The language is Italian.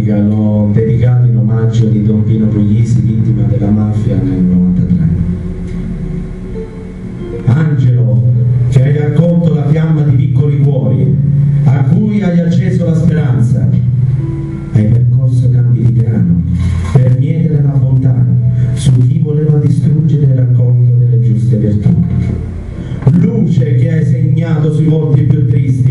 Cattolica l'ho dedicato in omaggio di Don Pino Puglisi, vittima della mafia nel 93. Angelo, che hai raccolto la fiamma di piccoli cuori, a cui hai acceso la speranza, hai percorso campi di grano per mietere la bontà su chi voleva distruggere il raccolto delle giuste virtù. Luce che hai segnato sui volti più tristi,